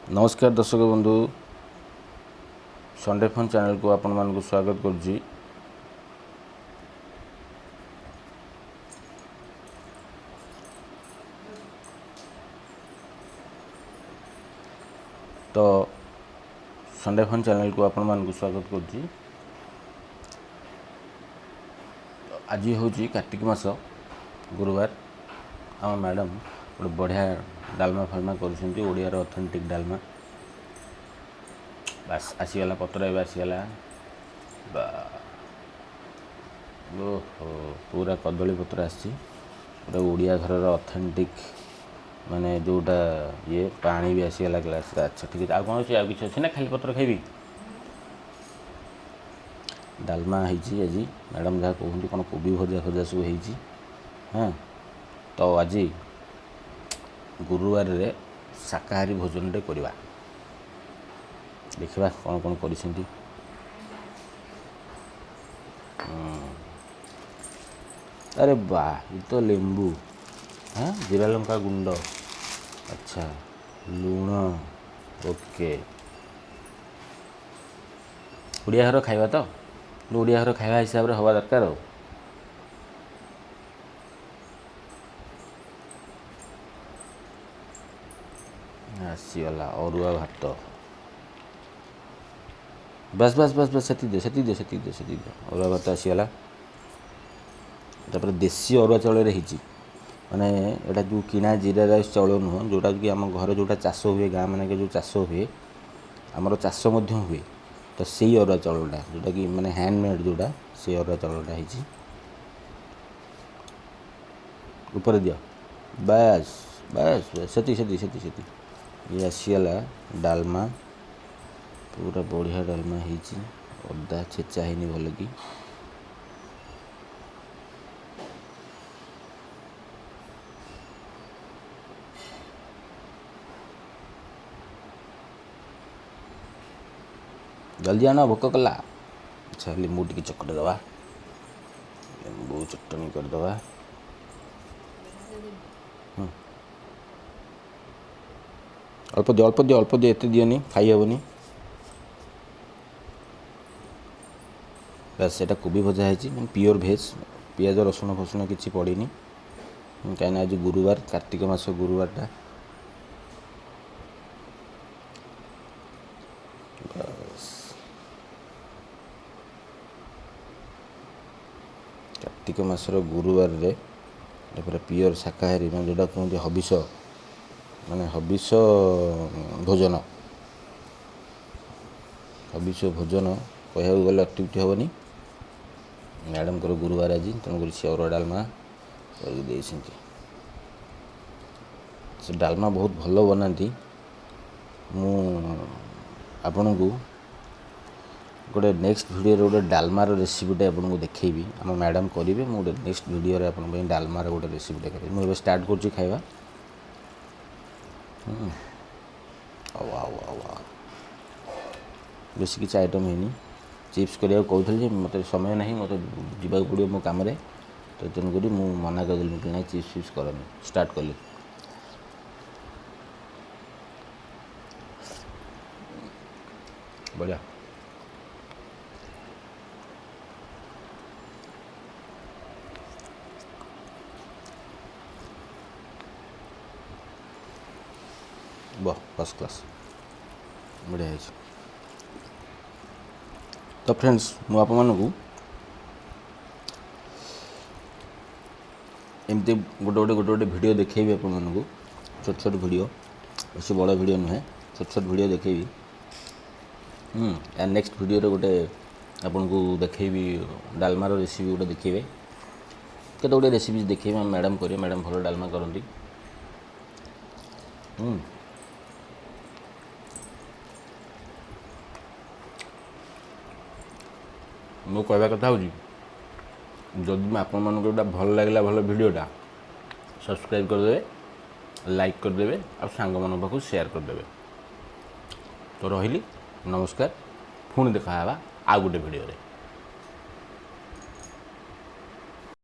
नमस्कार दर्शक बंधु संडे फन चैनल को आपण मानक स्वागत करुच्ची। तो संडे फन चैनल को आपण मानक स्वागत करुच्ची। आज हूँ कार्तिक मास गुरुवार आम मैडम गोटे बढ़िया डालमा फालमा कर ऑथेंटिक डालमा बास आसीगला पत्र ए आसीगला ओहो पूरा कदली पत्र आसी पूरा ओडिया घर ऑथेंटिक माने जोटा ये पानी भी आसीगला ग्लास। अच्छा ठीक है, आ कौन अच्छे कि अच्छे ना खाली पत्र खाइबी डालमा होती आज मैडम जहाँ कहते कौन कोबी भजा फजा सब होती। हाँ तो आज गुरुवार रे शाकाहारी भोजन टे करवा देखा कौन कौन कर अरे वाह ये तो लेंबू। हाँ जीरा लंका गुंड। अच्छा लुण ओके ओडिया घर खाइबा तो ओडिया घर खाइबा हिसाब रे हवा दरकार। आसीगला अरुआ भात बस बस बस बस से अरुआ भात आसीगला। तापर देसी अरुआ चाउल माने एटा जो किना जीरा राइस चाउल नुह जोटा कि आम घर जोटा चाष हुए गाँ माने जो चाष हुए आमर चाष हुए तो सही अरुआ चाउलटा जोटा कि माने हैंडमेड जोटा से अरुआ चाउलटा है ऊपर दियो बस बस बस से ये आसीगला डालमा पूरा बढ़िया डालमा होती अदा छेचा है भल कि जल्दी आना भोक कला। अच्छा लेंबू टी चकटे दवा लेंबू चटनी करदे अल्प दियो एत दियोनी खाई हेनी बस एटा कोबी भजा है प्योर भेज पियाज रसुण फसुण किसी पड़नी कहीं आज गुरुवार कार्तिक मास गुरुवारटा कार्तिक मासर गुरुवार रे पूरा प्योर शाकाहारी मैं जोटा कहते हबिष माने हबिष भोजन कह गले अत्युक्ति हेनी मैडम को गुरुवार आज तेणुक सी अरुआ डालमा कर से डालमा बहुत भल बनाती। मु आपण को गोटे नेक्स्ट वीडियो गोटे डालमार रेसिपीटे आपको देखी आम मैडम करेंगे मुझे नेक्स्ट वीडियो आप डालमार गोटे रेसिपीटे करें मुझे स्टार्ट कर खाइबा। बेस किसी आइटम है चिप्स करने कहते मत समय ना मत जावाक पड़ो मो कम तो तेणुक मुझे मना करदेली कि ना चिप्स फिप्स करनी स्टार्ट कली बढ़िया। वाह फर्स्ट क्लास बढ़िया है। तो फ्रेंड्स मु आप मानू एमती गोटे वीडियो देखेबी आप मानू छोट वीडियो बेस बड़ वीडियो नुहे छोट वीडियो देखेबी। या नेक्स्ट वीडियो रे गोटे आपन को देखेबी डालमार रेसिपी गोटे देखिए केते गोटे रेसिपी देखिए मैडम करें मैडम भल डालमा करती। मो कहवा कथा हूँ जदि आपण मानक गोटा भल लगे भल वीडियोटा सब्सक्राइब करदे लाइक करदे और सांग मान पाखु शेयर करदे। तो रही नमस्कार पुणी देखा आ गोटे वीडियो रे।